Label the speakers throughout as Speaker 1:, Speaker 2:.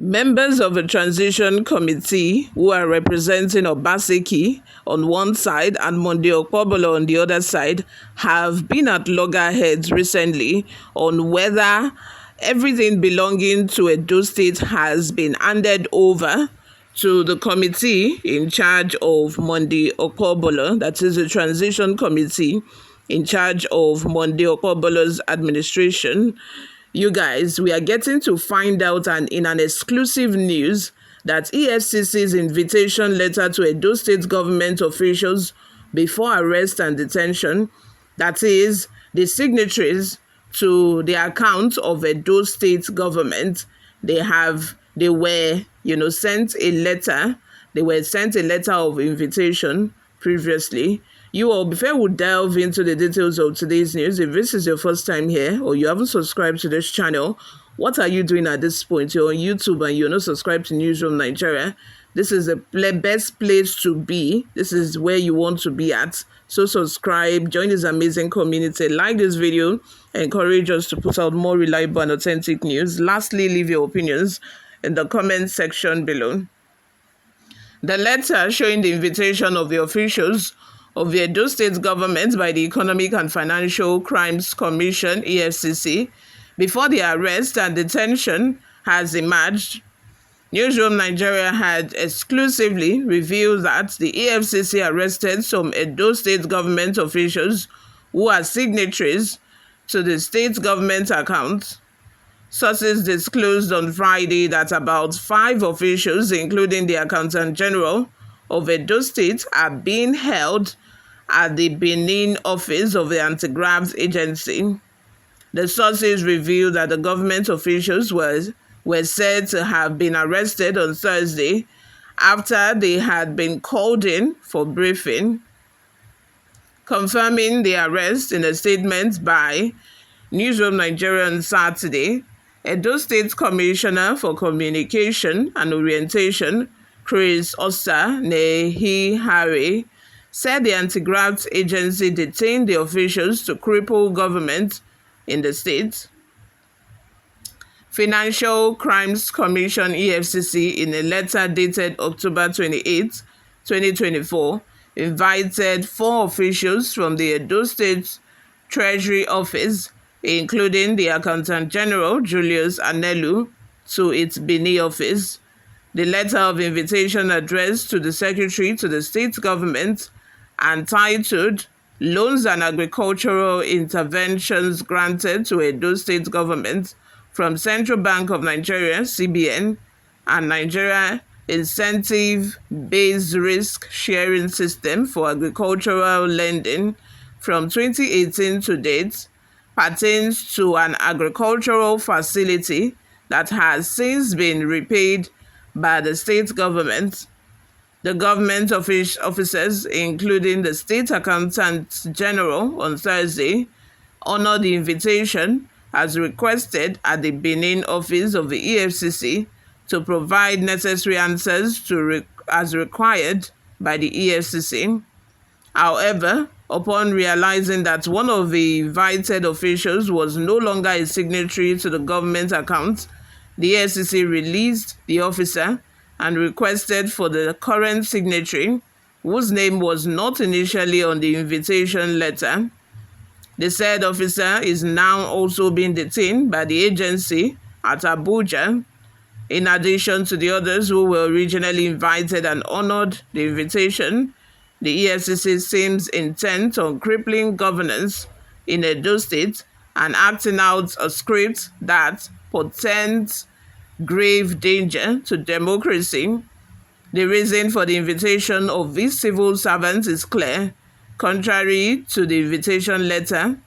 Speaker 1: Members of a transition committee who are representing Obaseki on one side and Monday Okpobolo on the other side have been at loggerheads recently on whether everything belonging to Edo State has been handed over to the committee in charge of Monday Okpobolo, that is the transition committee in charge of Monday Okpobolo's administration. You guys, we are getting to find out in an exclusive news that Efcc's invitation letter to Edo State government officials before arrest and detention, that is, the signatories to the account of Edo State government, they were sent a letter. They were sent a letter of invitation previously. You all, before we delve into the details of today's news, if this is your first time here or you haven't subscribed to this channel, what are you doing at this point? You're on YouTube and you're not subscribed to Newsroom Nigeria. This is the best place to be. This is where you want to be at. So subscribe, join this amazing community, like this video, encourage us to put out more reliable and authentic news. Lastly, leave your opinions in the comment section below. The letter showing the invitation of the officials of the Edo State government by the Economic and Financial Crimes Commission, EFCC, before the arrest and detention has emerged. Newsroom Nigeria had exclusively revealed that the EFCC arrested some Edo State government officials who are signatories to the state government account. Sources disclosed on Friday that about 5 officials, including the Accountant General of Edo State, are being held at the Benin office of the Anti-Graft Agency. The sources revealed that the government officials were said to have been arrested on Thursday after they had been called in for briefing. Confirming the arrest in a statement by Newsroom Nigeria on Saturday, Edo State Commissioner for Communication and Orientation, Chris Osa-Nehi-Hare, said the Anti-Graft Agency detained the officials to cripple government in the state. Financial Crimes Commission (EFCC), in a letter dated October 28, 2024, invited 4 officials from the Edo State Treasury Office, including the Accountant General Julius Anelu, to its Benin office. The letter of invitation addressed to the Secretary to the State Government and titled Loans and Agricultural Interventions Granted to Edo State Government from Central Bank of Nigeria, CBN, and Nigeria Incentive-Based Risk Sharing System for Agricultural Lending from 2018 to date, pertains to an agricultural facility that has since been repaid by the state government. The government officers, including the State Accountant General, on Thursday, honored the invitation as requested at the Benin office of the EFCC to provide necessary answers as required by the EFCC. However, upon realizing that one of the invited officials was no longer a signatory to the government account, the EFCC released the officer and requested for the current signatory, whose name was not initially on the invitation letter. The said officer is now also being detained by the agency at Abuja. In addition to the others who were originally invited and honored the invitation, the EFCC seems intent on crippling governance in Edo State and acting out a script that portends grave danger to democracy. The reason for the invitation of these civil servants is clear. Contrary to the invitation letter,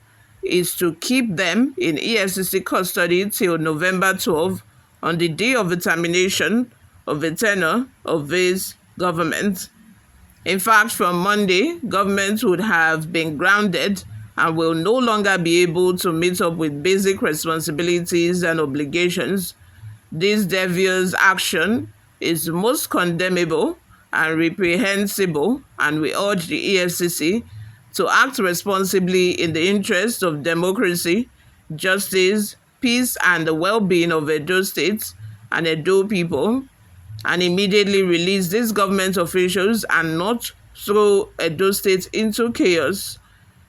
Speaker 1: is to keep them in EFCC custody till November 12 on the day of the termination of the tenure of this government. In fact, from Monday, government would have been grounded and will no longer be able to meet up with basic responsibilities and obligations. This devious action is most condemnable and reprehensible, and we urge the EFCC to act responsibly in the interest of democracy, justice, peace, and the well-being of Edo State and Edo people and immediately release these government officials and not throw Edo State into chaos.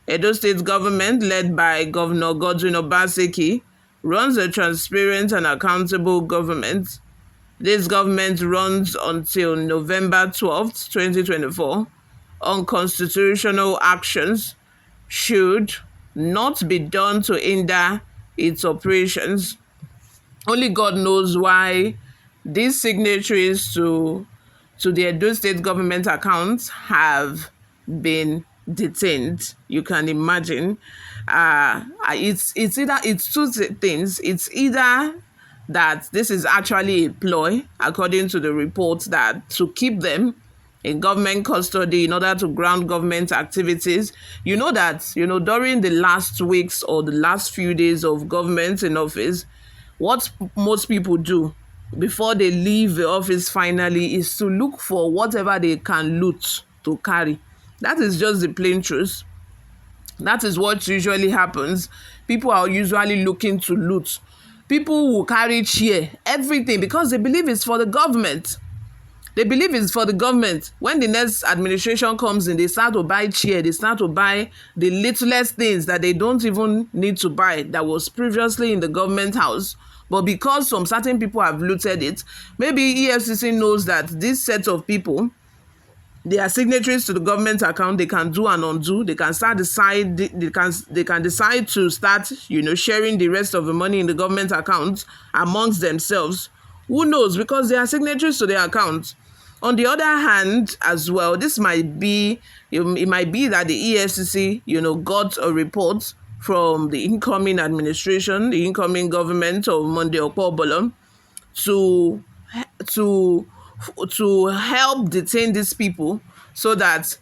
Speaker 1: Edo State government, led by Governor Godwin Obaseki, runs a transparent and accountable government. This government runs until November 12th, 2024. Unconstitutional actions should not be done to hinder its operations. Only God knows why these signatories to the Edo State government accounts have been detained. You can imagine. It's two things. It's either that this is actually a ploy, according to the report, that to keep them in government custody in order to ground government activities. You know that, during the last weeks or the last few days of government in office, what most people do before they leave the office finally is to look for whatever they can loot to carry. That is just the plain truth. That is what usually happens. People are usually looking to loot. People will carry chair, everything, because they believe it's for the government. They believe it's for the government. When the next administration comes in, they start to buy chair. They start to buy the littlest things that they don't even need to buy that was previously in the government house. But because some certain people have looted it, maybe EFCC knows that this set of people, they are signatories to the government account. They can do and undo. They can decide to start, sharing the rest of the money in the government account amongst themselves. Who knows? Because they are signatories to the account. On the other hand, as well, this might be, it might be that the EFCC, got a report from the incoming administration, the incoming government of Monday Okpobolo, to help detain these people so that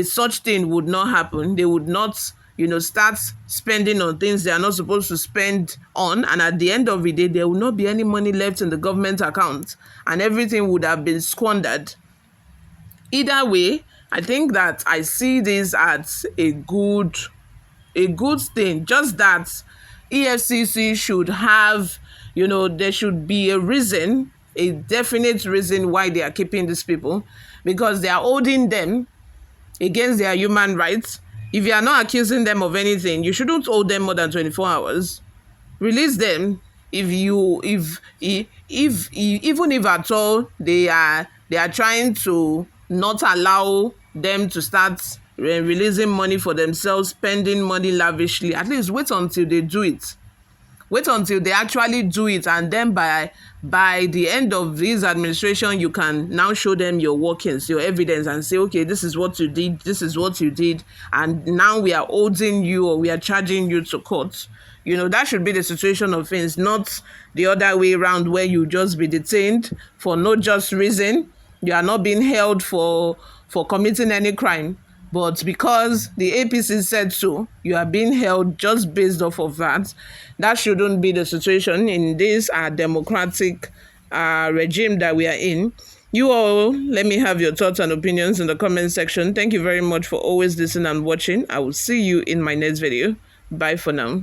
Speaker 1: such thing would not happen. They would not, start spending on things they are not supposed to spend on. And at the end of the day, there will not be any money left in the government account and everything would have been squandered. Either way, I think that I see this as a good thing. Just that EFCC should have, there should be a reason, a definite reason why they are keeping these people, because they are holding them against their human rights. If you are not accusing them of anything, you shouldn't hold them more than 24 hours. Release them even if at all they are trying to not allow them to start releasing money for themselves, spending money lavishly. At least wait until they do it. Wait until they actually do it, and then by the end of this administration, you can now show them your workings, your evidence, and say, okay, this is what you did, and now we are holding you or we are charging you to court. That should be the situation of things, not the other way around where you just be detained for no just reason. You are not being held for committing any crime. But because the APC said so, you are being held just based off of that. That shouldn't be the situation in this democratic regime that we are in. You all, let me have your thoughts and opinions in the comment section. Thank you very much for always listening and watching. I will see you in my next video. Bye for now.